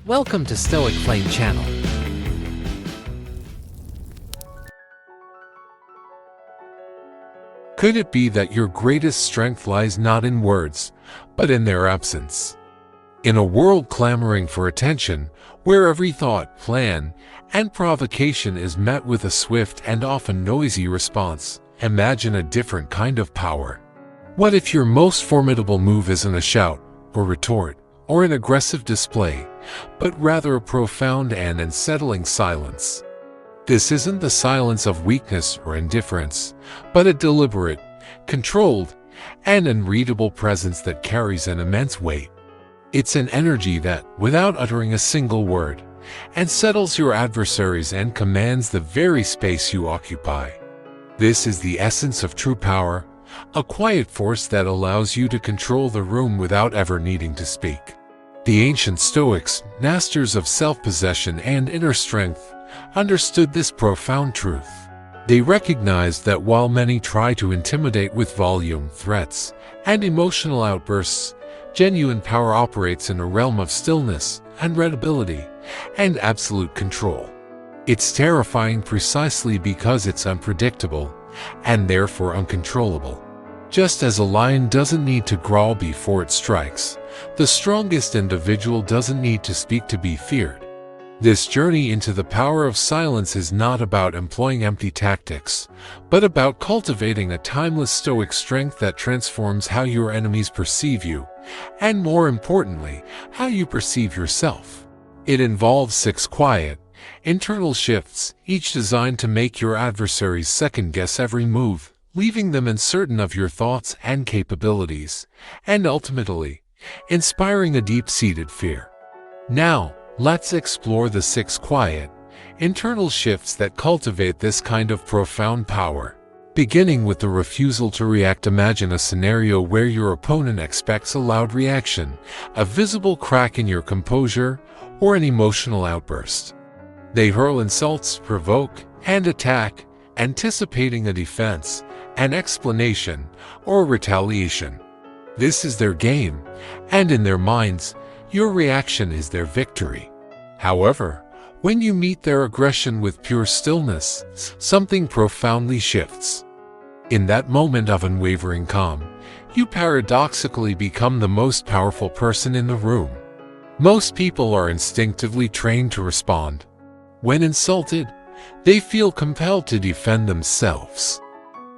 Welcome to Stoic Flame channel. Could it be that your greatest strength lies not in words, but in their absence? In a world clamoring for attention, where every thought, plan, and provocation is met with a swift and often noisy response, imagine a different kind of power. What if your most formidable move isn't a shout, or retort, or an aggressive display, but rather a profound and unsettling silence? This isn't the silence of weakness or indifference, but a deliberate, controlled, and unreadable presence that carries an immense weight. It's an energy that, without uttering a single word, unsettles your adversaries and commands the very space you occupy. This is the essence of true power, a quiet force that allows you to control the room without ever needing to speak. The ancient Stoics, masters of self-possession and inner strength, understood this profound truth. They recognized that while many try to intimidate with volume, threats, and emotional outbursts, genuine power operates in a realm of stillness, unreadability, and absolute control. It's terrifying precisely because it's unpredictable, and therefore uncontrollable. Just as a lion doesn't need to growl before it strikes, the strongest individual doesn't need to speak to be feared. This journey into the power of silence is not about employing empty tactics, but about cultivating a timeless stoic strength that transforms how your enemies perceive you, and more importantly, how you perceive yourself. It involves 6 quiet, internal shifts, each designed to make your adversaries second-guess every move, leaving them uncertain of your thoughts and capabilities, and ultimately, inspiring a deep-seated fear. Now, let's explore the 6 quiet, internal shifts that cultivate this kind of profound power. Beginning with the refusal to react, imagine a scenario where your opponent expects a loud reaction, a visible crack in your composure, or an emotional outburst. They hurl insults, provoke, and attack, anticipating a defense, an explanation, or retaliation. This is their game, and in their minds, your reaction is their victory. However, when you meet their aggression with pure stillness, something profoundly shifts. In that moment of unwavering calm, you paradoxically become the most powerful person in the room. Most people are instinctively trained to respond. When insulted, they feel compelled to defend themselves.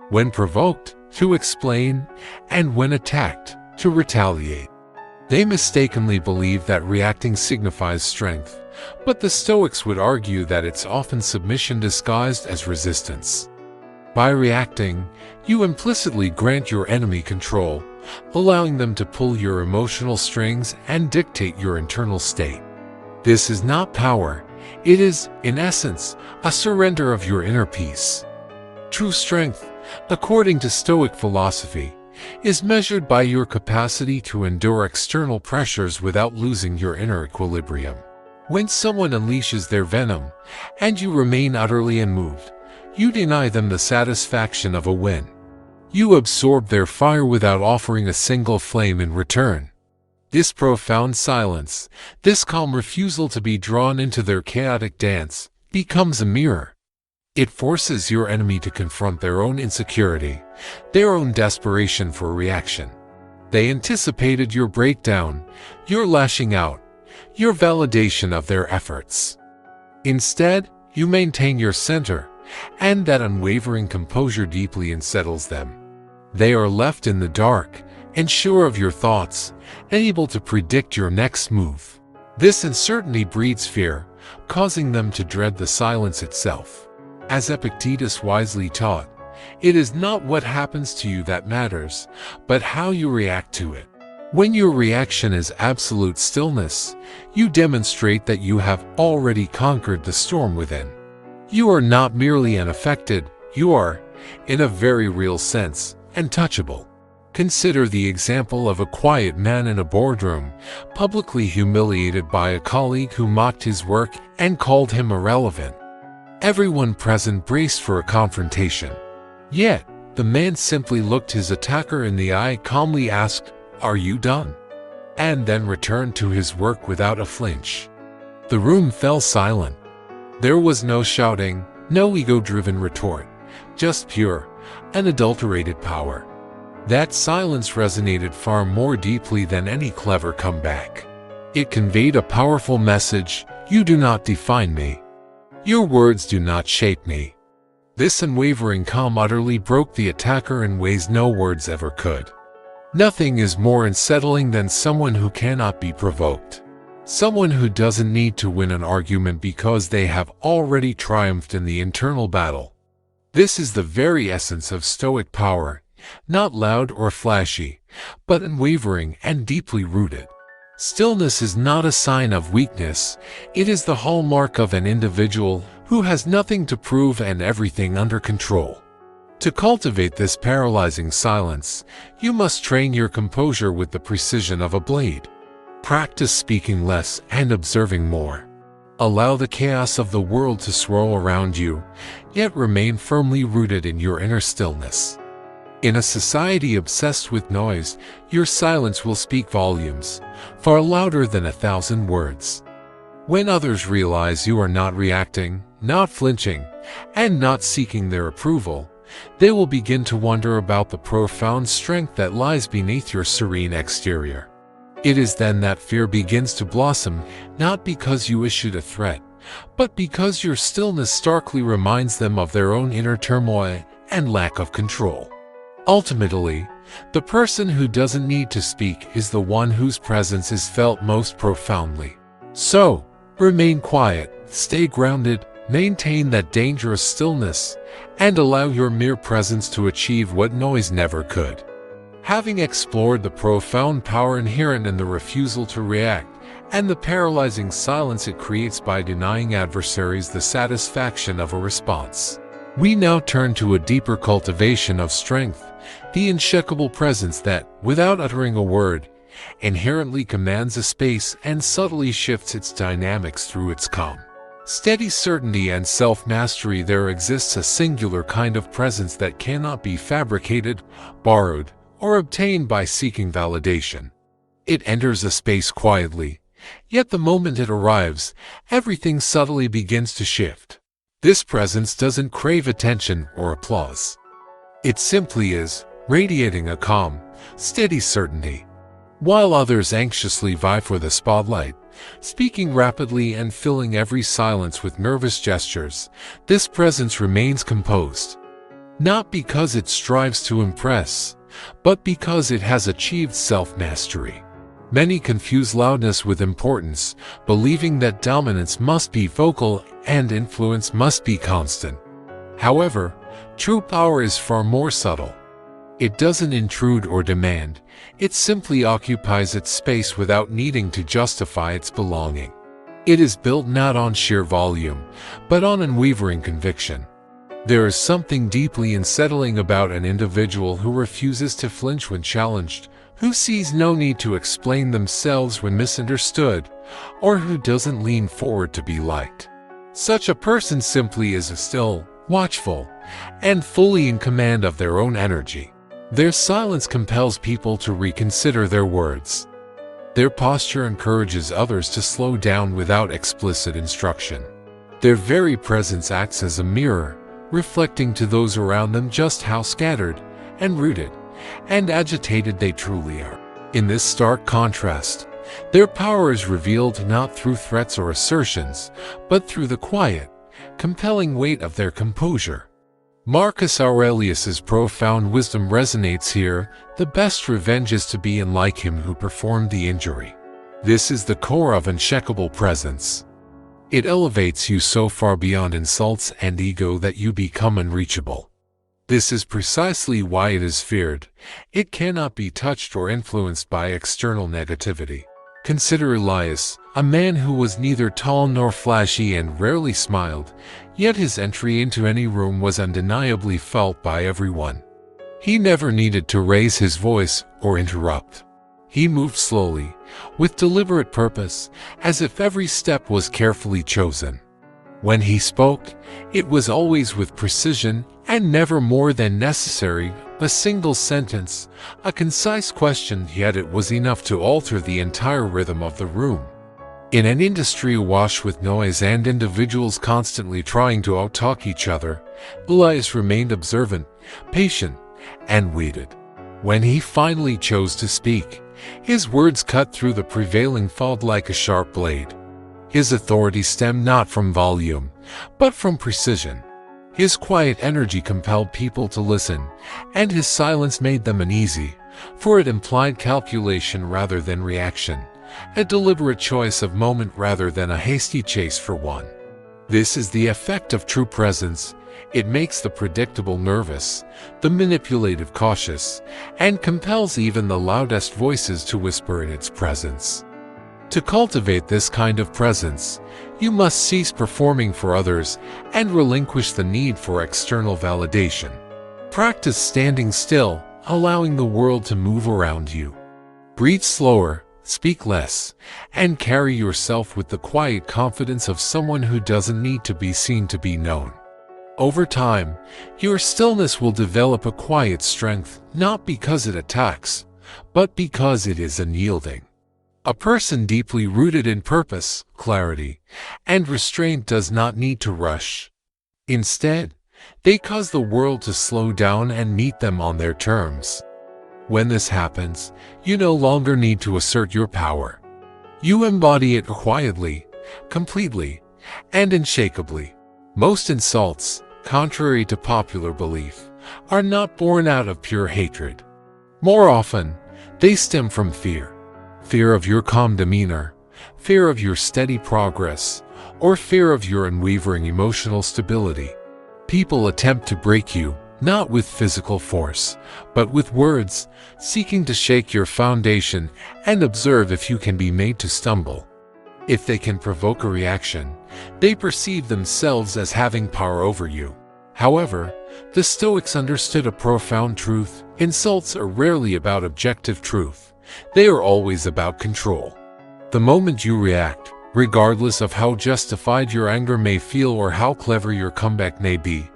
When provoked, to explain, and when attacked, to retaliate. They mistakenly believe that reacting signifies strength, but the Stoics would argue that it's often submission disguised as resistance. By reacting, you implicitly grant your enemy control, allowing them to pull your emotional strings and dictate your internal state. This is not power, it is, in essence, a surrender of your inner peace. True strength, according to Stoic philosophy, is measured by your capacity to endure external pressures without losing your inner equilibrium. When someone unleashes their venom, and you remain utterly unmoved, you deny them the satisfaction of a win. You absorb their fire without offering a single flame in return. This profound silence, this calm refusal to be drawn into their chaotic dance, becomes a mirror. It forces your enemy to confront their own insecurity, their own desperation for reaction. They anticipated your breakdown, your lashing out, your validation of their efforts. Instead, you maintain your center, and that unwavering composure deeply unsettles them. They are left in the dark, unsure of your thoughts, unable to predict your next move. This uncertainty breeds fear, causing them to dread the silence itself. As Epictetus wisely taught, it is not what happens to you that matters, but how you react to it. When your reaction is absolute stillness, you demonstrate that you have already conquered the storm within. You are not merely unaffected, you are, in a very real sense, untouchable. Consider the example of a quiet man in a boardroom, publicly humiliated by a colleague who mocked his work and called him irrelevant. Everyone present braced for a confrontation. Yet, the man simply looked his attacker in the eye, calmly asked, "Are you done?" and then returned to his work without a flinch. The room fell silent. There was no shouting, no ego-driven retort, just pure, unadulterated power. That silence resonated far more deeply than any clever comeback. It conveyed a powerful message: you do not define me. Your words do not shape me. This unwavering calm utterly broke the attacker in ways no words ever could. Nothing is more unsettling than someone who cannot be provoked. Someone who doesn't need to win an argument because they have already triumphed in the internal battle. This is the very essence of Stoic power, not loud or flashy, but unwavering and deeply rooted. Stillness is not a sign of weakness, it is the hallmark of an individual who has nothing to prove and everything under control. To cultivate this paralyzing silence, you must train your composure with the precision of a blade. Practice speaking less and observing more. Allow the chaos of the world to swirl around you, yet remain firmly rooted in your inner stillness. In a society obsessed with noise, your silence will speak volumes, far louder than 1,000 words. When others realize you are not reacting, not flinching, and not seeking their approval, they will begin to wonder about the profound strength that lies beneath your serene exterior. It is then that fear begins to blossom, not because you issued a threat, but because your stillness starkly reminds them of their own inner turmoil and lack of control. Ultimately, the person who doesn't need to speak is the one whose presence is felt most profoundly. So, remain quiet, stay grounded, maintain that dangerous stillness, and allow your mere presence to achieve what noise never could. Having explored the profound power inherent in the refusal to react, and the paralyzing silence it creates by denying adversaries the satisfaction of a response, we now turn to a deeper cultivation of strength, the unshakable presence that, without uttering a word, inherently commands a space and subtly shifts its dynamics through its calm, steady certainty and self-mastery. There exists a singular kind of presence that cannot be fabricated, borrowed, or obtained by seeking validation. It enters a space quietly, yet the moment it arrives, everything subtly begins to shift. This presence doesn't crave attention or applause. It simply is, radiating a calm, steady certainty. While others anxiously vie for the spotlight, speaking rapidly and filling every silence with nervous gestures, this presence remains composed. Not because it strives to impress, but because it has achieved self-mastery. Many confuse loudness with importance, believing that dominance must be vocal and influence must be constant. However, true power is far more subtle. It doesn't intrude or demand, it simply occupies its space without needing to justify its belonging. It is built not on sheer volume, but on unwavering conviction. There is something deeply unsettling about an individual who refuses to flinch when challenged, who sees no need to explain themselves when misunderstood, or who doesn't lean forward to be liked. Such a person simply is still, watchful, and fully in command of their own energy. Their silence compels people to reconsider their words. Their posture encourages others to slow down without explicit instruction. Their very presence acts as a mirror, reflecting to those around them just how scattered, and rooted, and agitated they truly are. In this stark contrast, their power is revealed not through threats or assertions, but through the quiet, compelling weight of their composure. Marcus Aurelius's profound wisdom resonates here: the best revenge is to be unlike him who performed the injury. This is the core of unshakable presence. It elevates you so far beyond insults and ego that you become unreachable. This is precisely why it is feared. It cannot be touched or influenced by external negativity. Consider Elias, a man who was neither tall nor flashy and rarely smiled, yet his entry into any room was undeniably felt by everyone. He never needed to raise his voice or interrupt. He moved slowly, with deliberate purpose, as if every step was carefully chosen. When he spoke, it was always with precision and never more than necessary, a single sentence, a concise question, yet it was enough to alter the entire rhythm of the room. In an industry awash with noise and individuals constantly trying to outtalk each other, Elias remained observant, patient, and waited. When he finally chose to speak, his words cut through the prevailing fog like a sharp blade. His authority stemmed not from volume, but from precision. His quiet energy compelled people to listen, and his silence made them uneasy, for it implied calculation rather than reaction, a deliberate choice of moment rather than a hasty chase for one. This is the effect of true presence. It makes the predictable nervous, the manipulative cautious, and compels even the loudest voices to whisper in its presence. To cultivate this kind of presence, you must cease performing for others and relinquish the need for external validation. Practice standing still, allowing the world to move around you. Breathe slower, speak less, and carry yourself with the quiet confidence of someone who doesn't need to be seen to be known. Over time, your stillness will develop a quiet strength, not because it attacks, but because it is unyielding. A person deeply rooted in purpose, clarity, and restraint does not need to rush. Instead, they cause the world to slow down and meet them on their terms. When this happens, you no longer need to assert your power. You embody it quietly, completely, and unshakably. Most insults, contrary to popular belief, are not born out of pure hatred. More often, they stem from fear. Fear of your calm demeanor, fear of your steady progress, or fear of your unwavering emotional stability. People attempt to break you, not with physical force, but with words, seeking to shake your foundation and observe if you can be made to stumble. If they can provoke a reaction, they perceive themselves as having power over you. However, the Stoics understood a profound truth. Insults are rarely about objective truth. They are always about control. The moment you react, regardless of how justified your anger may feel or how clever your comeback may be,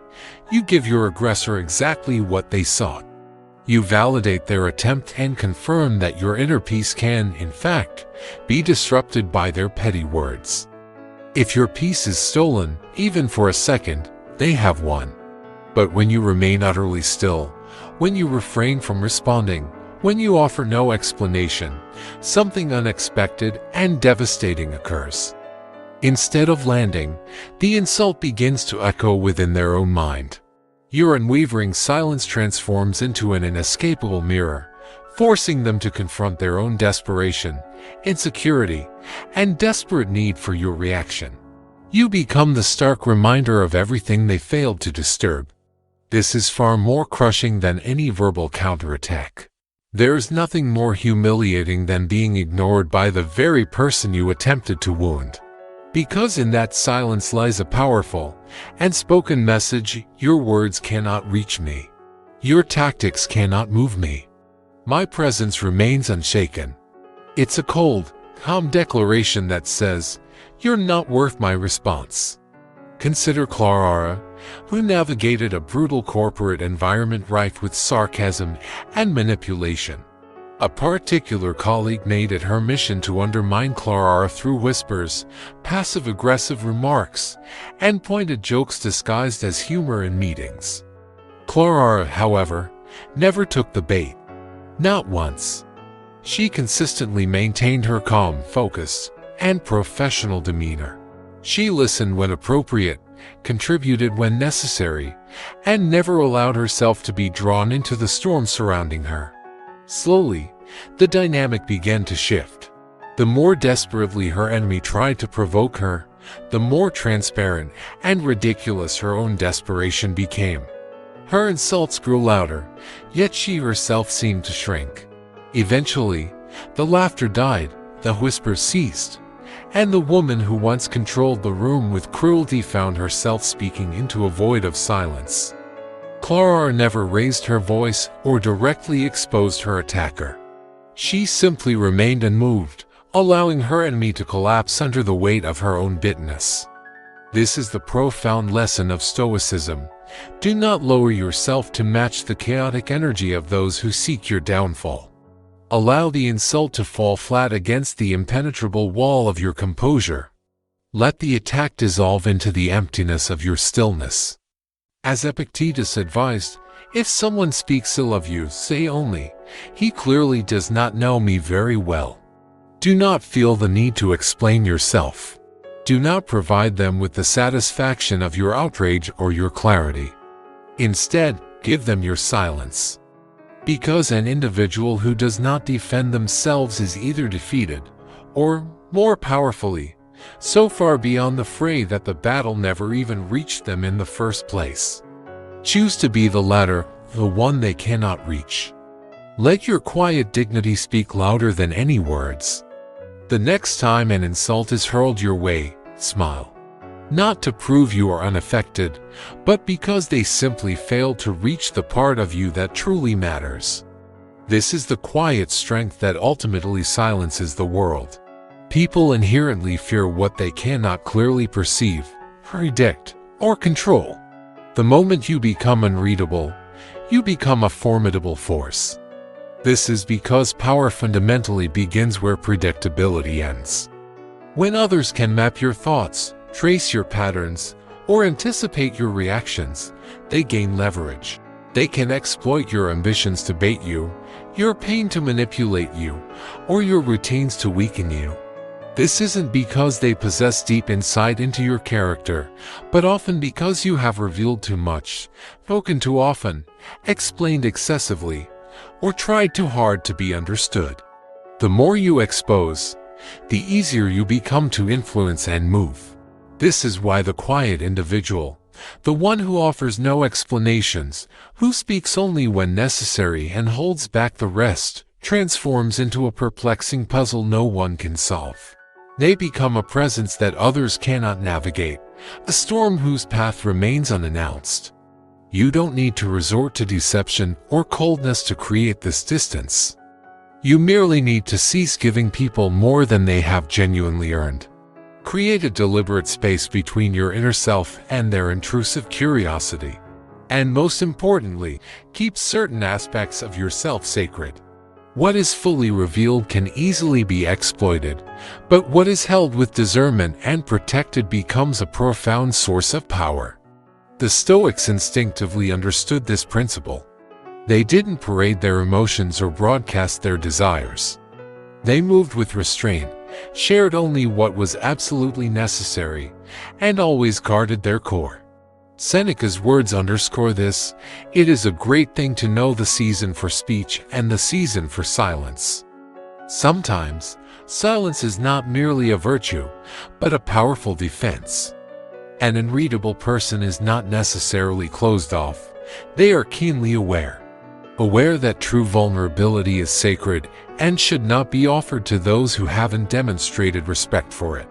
you give your aggressor exactly what they sought. You validate their attempt and confirm that your inner peace can, in fact, be disrupted by their petty words. If your peace is stolen, even for a second, they have won. But when you remain utterly still, when you refrain from responding, when you offer no explanation, something unexpected and devastating occurs. Instead of landing, the insult begins to echo within their own mind. Your unwavering silence transforms into an inescapable mirror, forcing them to confront their own desperation, insecurity, and desperate need for your reaction. You become the stark reminder of everything they failed to disturb. This is far more crushing than any verbal counterattack. There is nothing more humiliating than being ignored by the very person you attempted to wound. Because in that silence lies a powerful and spoken message: your words cannot reach me. Your tactics cannot move me. My presence remains unshaken. It's a cold, calm declaration that says, you're not worth my response. Consider Clara, who navigated a brutal corporate environment rife with sarcasm and manipulation. A particular colleague made it her mission to undermine Clara through whispers, passive-aggressive remarks, and pointed jokes disguised as humor in meetings. Clara, however, never took the bait. Not once. She consistently maintained her calm, focused, and professional demeanor. She listened when appropriate, contributed when necessary, and never allowed herself to be drawn into the storm surrounding her. Slowly, the dynamic began to shift. The more desperately her enemy tried to provoke her, the more transparent and ridiculous her own desperation became. Her insults grew louder, yet she herself seemed to shrink. Eventually, the laughter died, the whispers ceased, and the woman who once controlled the room with cruelty found herself speaking into a void of silence. Clara never raised her voice or directly exposed her attacker. She simply remained unmoved, allowing her enemy to collapse under the weight of her own bitterness. This is the profound lesson of Stoicism. Do not lower yourself to match the chaotic energy of those who seek your downfall. Allow the insult to fall flat against the impenetrable wall of your composure. Let the attack dissolve into the emptiness of your stillness. As Epictetus advised, if someone speaks ill of you, say only, "He clearly does not know me very well." Do not feel the need to explain yourself. Do not provide them with the satisfaction of your outrage or your clarity. Instead, give them your silence. Because an individual who does not defend themselves is either defeated, or, more powerfully, so far beyond the fray that the battle never even reached them in the first place. Choose to be the latter, the one they cannot reach. Let your quiet dignity speak louder than any words. The next time an insult is hurled your way, smile. Not to prove you are unaffected, but because they simply failed to reach the part of you that truly matters. This is the quiet strength that ultimately silences the world. People inherently fear what they cannot clearly perceive, predict, or control. The moment you become unreadable, you become a formidable force. This is because power fundamentally begins where predictability ends. When others can map your thoughts, trace your patterns, or anticipate your reactions, they gain leverage. They can exploit your ambitions to bait you, your pain to manipulate you, or your routines to weaken you. This isn't because they possess deep insight into your character, but often because you have revealed too much, spoken too often, explained excessively, or tried too hard to be understood. The more you expose, the easier you become to influence and move. This is why the quiet individual, the one who offers no explanations, who speaks only when necessary and holds back the rest, transforms into a perplexing puzzle no one can solve. They become a presence that others cannot navigate, a storm whose path remains unannounced. You don't need to resort to deception or coldness to create this distance. You merely need to cease giving people more than they have genuinely earned. Create a deliberate space between your inner self and their intrusive curiosity. And most importantly, keep certain aspects of yourself sacred. What is fully revealed can easily be exploited, but what is held with discernment and protected becomes a profound source of power. The Stoics instinctively understood this principle. They didn't parade their emotions or broadcast their desires. They moved with restraint, shared only what was absolutely necessary, and always guarded their core. Seneca's words underscore this: "It is a great thing to know the season for speech and the season for silence." Sometimes, silence is not merely a virtue, but a powerful defense. An unreadable person is not necessarily closed off. They are keenly aware. Aware that true vulnerability is sacred and should not be offered to those who haven't demonstrated respect for it.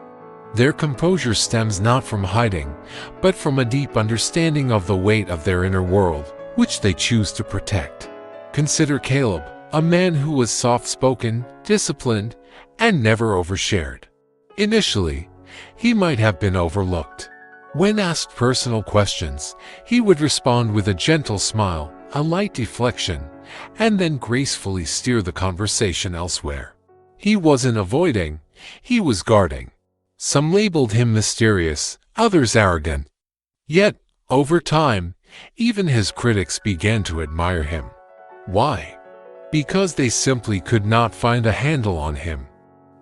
Their composure stems not from hiding, but from a deep understanding of the weight of their inner world, which they choose to protect. Consider Caleb, a man who was soft-spoken, disciplined, and never overshared. Initially, he might have been overlooked. When asked personal questions, he would respond with a gentle smile, a light deflection, and then gracefully steer the conversation elsewhere. He wasn't avoiding, he was guarding. Some labeled him mysterious, others arrogant. Yet, over time, even his critics began to admire him. Why? Because they simply could not find a handle on him.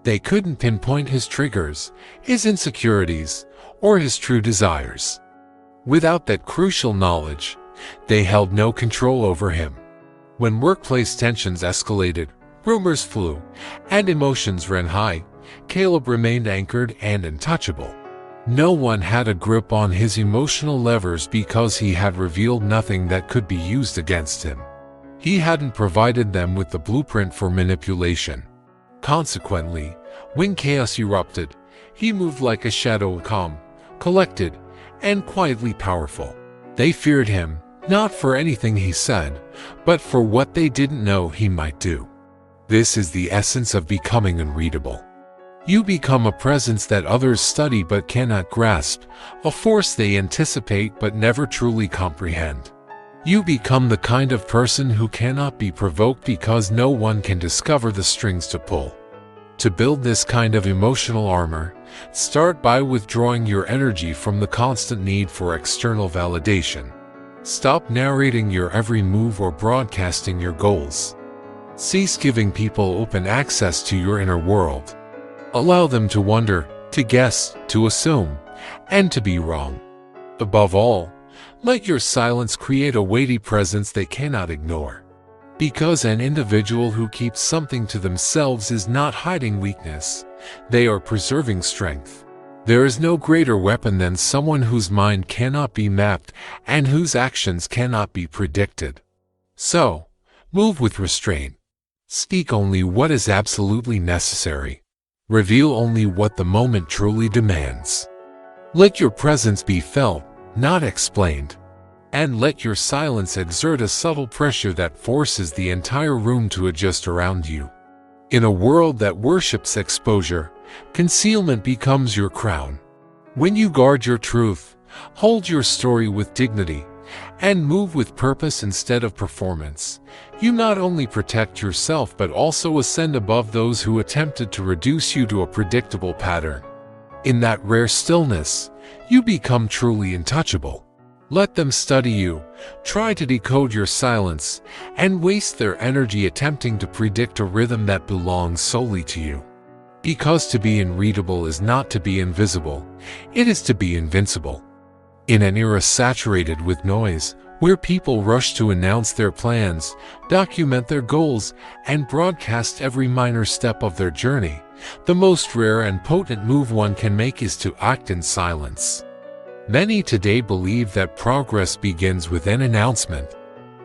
They couldn't pinpoint his triggers, his insecurities, or his true desires. Without that crucial knowledge, they held no control over him. When workplace tensions escalated, rumors flew, and emotions ran high, Caleb remained anchored and untouchable. No one had a grip on his emotional levers because he had revealed nothing that could be used against him. He hadn't provided them with the blueprint for manipulation. Consequently, when chaos erupted, he moved like a shadow, calm, collected, and quietly powerful. They feared him, not for anything he said, but for what they didn't know he might do. This is the essence of becoming unreadable. You become a presence that others study but cannot grasp, a force they anticipate but never truly comprehend. You become the kind of person who cannot be provoked because no one can discover the strings to pull. To build this kind of emotional armor, start by withdrawing your energy from the constant need for external validation. Stop narrating your every move or broadcasting your goals. Cease giving people open access to your inner world. Allow them to wonder, to guess, to assume, and to be wrong. Above all, let your silence create a weighty presence they cannot ignore. Because an individual who keeps something to themselves is not hiding weakness, they are preserving strength. There is no greater weapon than someone whose mind cannot be mapped and whose actions cannot be predicted. So, move with restraint. Speak only what is absolutely necessary. Reveal only what the moment truly demands. Let your presence be felt, not explained. And let your silence exert a subtle pressure that forces the entire room to adjust around you. In a world that worships exposure, concealment becomes your crown. When you guard your truth, hold your story with dignity, and move with purpose instead of performance, you not only protect yourself but also ascend above those who attempted to reduce you to a predictable pattern. In that rare stillness, you become truly untouchable. Let them study you, try to decode your silence, and waste their energy attempting to predict a rhythm that belongs solely to you. Because to be unreadable is not to be invisible, it is to be invincible. In an era saturated with noise, where people rush to announce their plans, document their goals, and broadcast every minor step of their journey, the most rare and potent move one can make is to act in silence. Many today believe that progress begins with an announcement.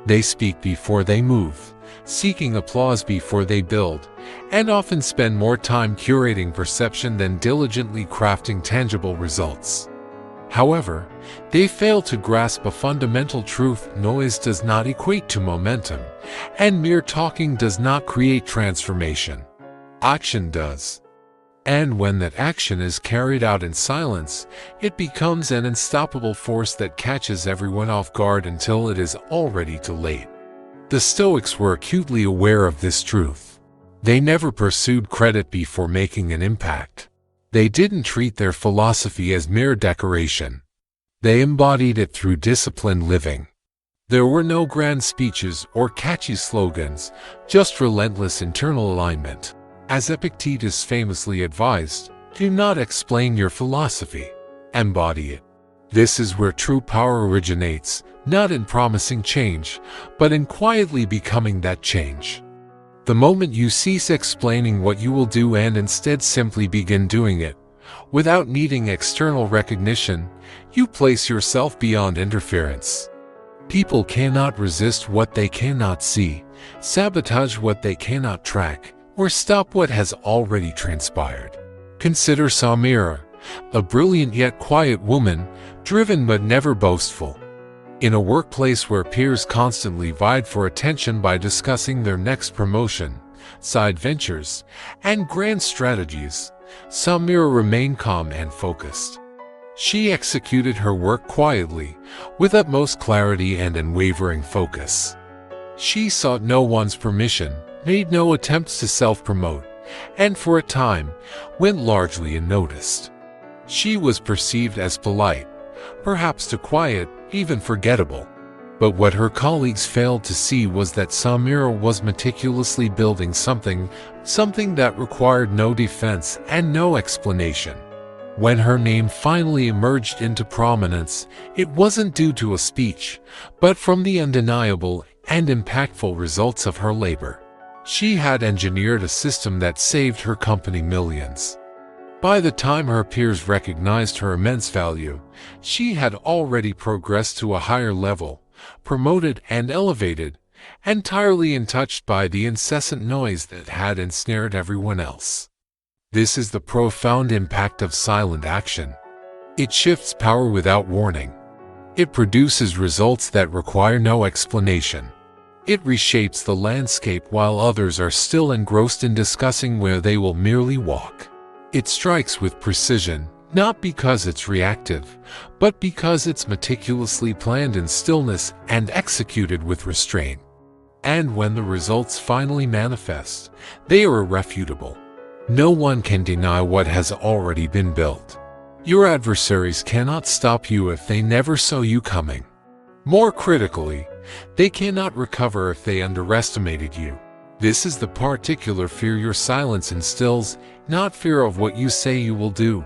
They speak before they move, seeking applause before they build, and often spend more time curating perception than diligently crafting tangible results. However, they fail to grasp a fundamental truth: noise does not equate to momentum, and mere talking does not create transformation. Action does. And when that action is carried out in silence, it becomes an unstoppable force that catches everyone off guard until it is already too late. The Stoics were acutely aware of this truth. They never pursued credit before making an impact. They didn't treat their philosophy as mere decoration. They embodied it through disciplined living. There were no grand speeches or catchy slogans, just relentless internal alignment. As Epictetus famously advised, do not explain your philosophy, embody it. This is where true power originates, not in promising change, but in quietly becoming that change. The moment you cease explaining what you will do and instead simply begin doing it, without needing external recognition, you place yourself beyond interference. People cannot resist what they cannot see, sabotage what they cannot track, or stop what has already transpired. Consider Samira, a brilliant yet quiet woman, driven but never boastful. In a workplace where peers constantly vied for attention by discussing their next promotion, side ventures, and grand strategies, Samira remained calm and focused. She executed her work quietly, with utmost clarity and unwavering focus. She sought no one's permission, made no attempts to self-promote, and for a time, went largely unnoticed. She was perceived as polite, perhaps too quiet, even forgettable. But what her colleagues failed to see was that Samira was meticulously building something that required no defense and no explanation. When her name finally emerged into prominence, it wasn't due to a speech, but from the undeniable and impactful results of her labor. She had engineered a system that saved her company millions. By the time her peers recognized her immense value, she had already progressed to a higher level, promoted and elevated, entirely untouched by the incessant noise that had ensnared everyone else. This is the profound impact of silent action. It shifts power without warning. It produces results that require no explanation. It reshapes the landscape while others are still engrossed in discussing where they will merely walk. It strikes with precision, not because it's reactive, but because it's meticulously planned in stillness and executed with restraint. And when the results finally manifest, they are irrefutable. No one can deny what has already been built. Your adversaries cannot stop you if they never saw you coming. More critically, they cannot recover if they underestimated you. This is the particular fear your silence instills, not fear of what you say you will do,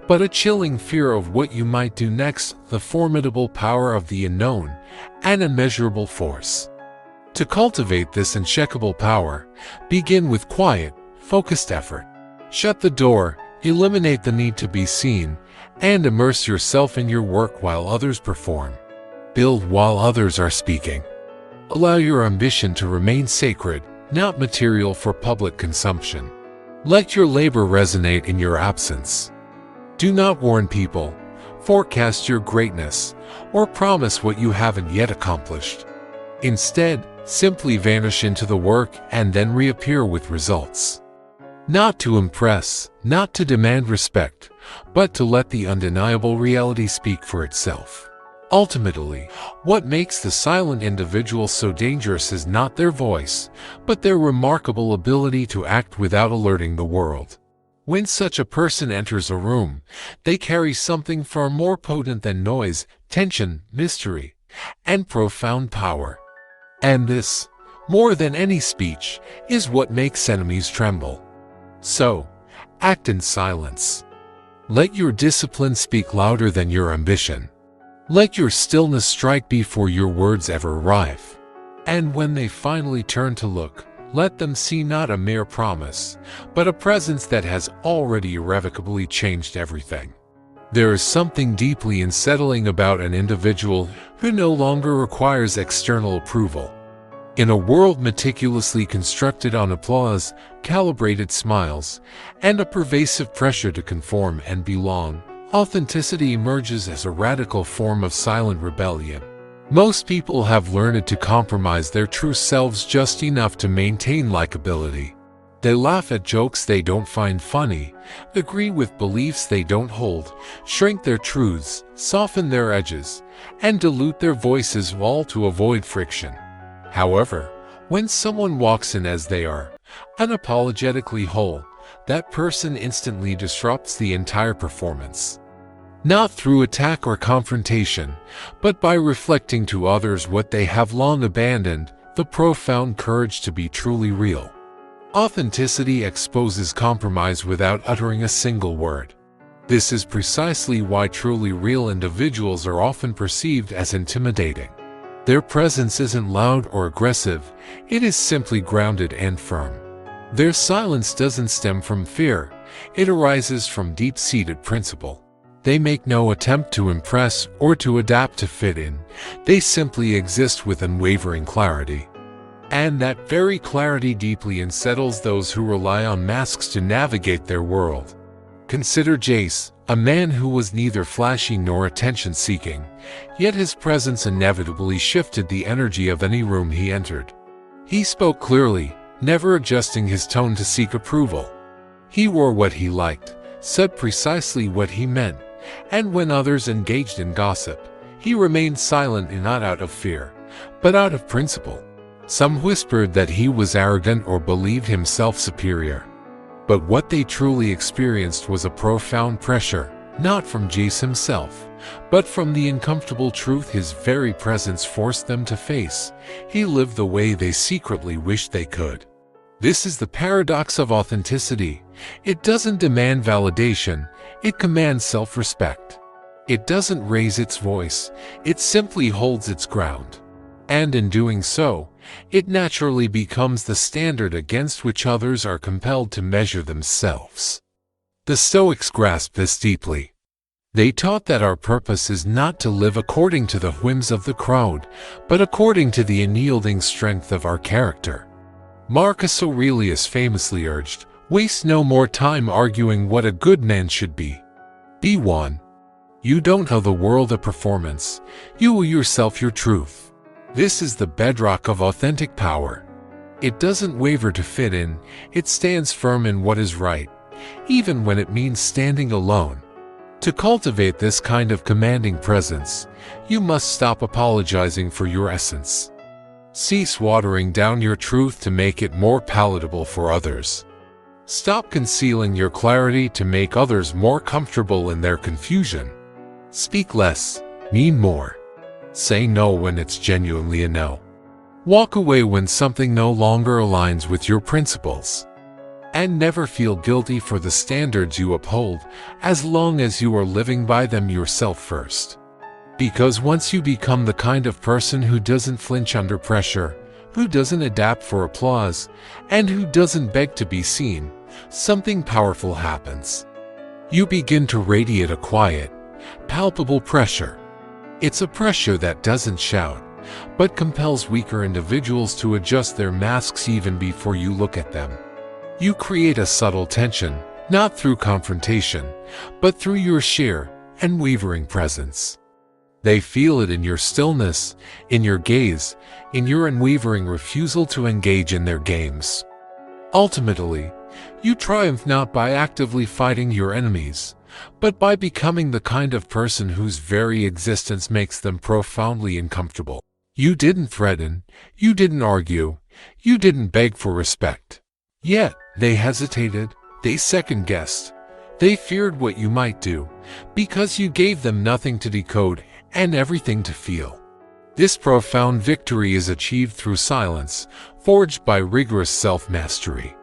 but a chilling fear of what you might do next, the formidable power of the unknown, an immeasurable force. To cultivate this unshakable power, begin with quiet, focused effort. Shut the door, eliminate the need to be seen, and immerse yourself in your work while others perform. Build while others are speaking. Allow your ambition to remain sacred, not material for public consumption. Let your labor resonate in your absence. Do not warn people, forecast your greatness, or promise what you haven't yet accomplished. Instead, simply vanish into the work and then reappear with results. Not to impress, not to demand respect, but to let the undeniable reality speak for itself. Ultimately, what makes the silent individual so dangerous is not their voice, but their remarkable ability to act without alerting the world. When such a person enters a room, they carry something far more potent than noise, tension, mystery, and profound power. And this, more than any speech, is what makes enemies tremble. So, act in silence. Let your discipline speak louder than your ambition. Let your stillness strike before your words ever arrive. And when they finally turn to look, let them see not a mere promise, but a presence that has already irrevocably changed everything. There is something deeply unsettling about an individual who no longer requires external approval. In a world meticulously constructed on applause, calibrated smiles, and a pervasive pressure to conform and belong, authenticity emerges as a radical form of silent rebellion. Most people have learned to compromise their true selves just enough to maintain likability. They laugh at jokes they don't find funny, agree with beliefs they don't hold, shrink their truths, soften their edges, and dilute their voices all to avoid friction. However, when someone walks in as they are, unapologetically whole, that person instantly disrupts the entire performance. Not through attack or confrontation, but by reflecting to others what they have long abandoned, the profound courage to be truly real. Authenticity exposes compromise without uttering a single word. This is precisely why truly real individuals are often perceived as intimidating. Their presence isn't loud or aggressive, it is simply grounded and firm. Their silence doesn't stem from fear, it arises from deep-seated principle. They make no attempt to impress or to adapt to fit in, they simply exist with unwavering clarity. And that very clarity deeply unsettles those who rely on masks to navigate their world. Consider Jace, a man who was neither flashy nor attention-seeking, yet his presence inevitably shifted the energy of any room he entered. He spoke clearly, never adjusting his tone to seek approval. He wore what he liked, said precisely what he meant, and when others engaged in gossip, he remained silent and not out of fear, but out of principle. Some whispered that he was arrogant or believed himself superior. But what they truly experienced was a profound pressure, not from Jace himself, but from the uncomfortable truth his very presence forced them to face. He lived the way they secretly wished they could. This is the paradox of authenticity. It doesn't demand validation, it commands self-respect. It doesn't raise its voice, it simply holds its ground. And in doing so, it naturally becomes the standard against which others are compelled to measure themselves. The Stoics grasped this deeply. They taught that our purpose is not to live according to the whims of the crowd, but according to the unyielding strength of our character. Marcus Aurelius famously urged, "Waste no more time arguing what a good man should be. Be one. You don't owe the world a performance, you owe yourself your truth." This is the bedrock of authentic power. It doesn't waver to fit in, it stands firm in what is right, even when it means standing alone. To cultivate this kind of commanding presence, you must stop apologizing for your essence. Cease watering down your truth to make it more palatable for others. Stop concealing your clarity to make others more comfortable in their confusion. Speak less, mean more. Say no when it's genuinely a no. Walk away when something no longer aligns with your principles. And never feel guilty for the standards you uphold, as long as you are living by them yourself first. Because once you become the kind of person who doesn't flinch under pressure, who doesn't adapt for applause, and who doesn't beg to be seen, something powerful happens. You begin to radiate a quiet, palpable pressure. It's a pressure that doesn't shout, but compels weaker individuals to adjust their masks even before you look at them. You create a subtle tension, not through confrontation, but through your sheer, unwavering presence. They feel it in your stillness, in your gaze, in your unwavering refusal to engage in their games. Ultimately, you triumph not by actively fighting your enemies, but by becoming the kind of person whose very existence makes them profoundly uncomfortable. You didn't threaten, you didn't argue, you didn't beg for respect. Yet, they hesitated, they second-guessed, they feared what you might do, because you gave them nothing to decode and everything to feel. This profound victory is achieved through silence, forged by rigorous self-mastery.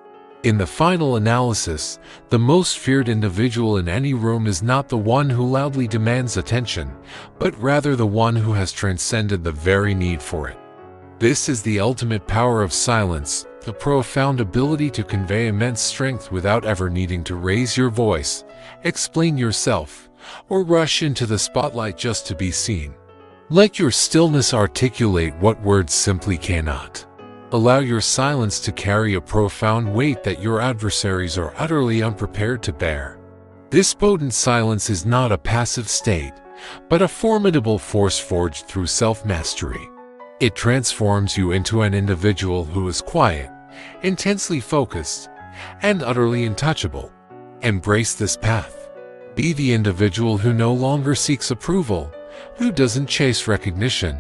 In the final analysis, the most feared individual in any room is not the one who loudly demands attention, but rather the one who has transcended the very need for it. This is the ultimate power of silence, the profound ability to convey immense strength without ever needing to raise your voice, explain yourself, or rush into the spotlight just to be seen. Let your stillness articulate what words simply cannot. Allow your silence to carry a profound weight that your adversaries are utterly unprepared to bear. This potent silence is not a passive state, but a formidable force forged through self-mastery. It transforms you into an individual who is quiet, intensely focused, and utterly untouchable. Embrace this path. Be the individual who no longer seeks approval, who doesn't chase recognition,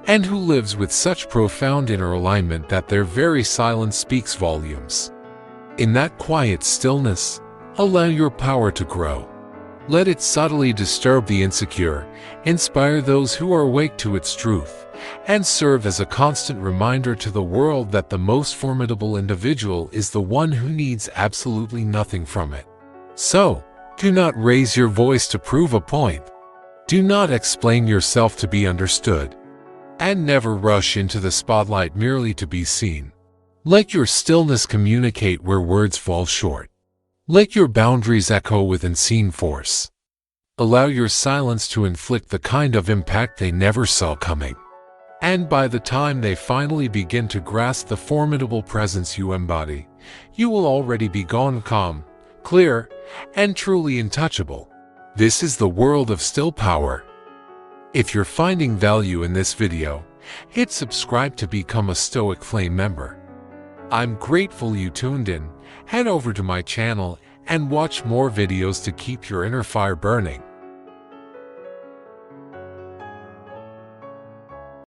and who lives with such profound inner alignment that their very silence speaks volumes. In that quiet stillness, allow your power to grow. Let it subtly disturb the insecure, inspire those who are awake to its truth, and serve as a constant reminder to the world that the most formidable individual is the one who needs absolutely nothing from it. So, do not raise your voice to prove a point. Do not explain yourself to be understood. And never rush into the spotlight merely to be seen. Let your stillness communicate where words fall short. Let your boundaries echo with unseen force. Allow your silence to inflict the kind of impact they never saw coming. And by the time they finally begin to grasp the formidable presence you embody, you will already be gone calm, clear, and truly untouchable. This is the world of still power. If you're finding value in this video, hit subscribe to become a Stoic Flame member. I'm grateful you tuned in. Head over to my channel and watch more videos to keep your inner fire burning.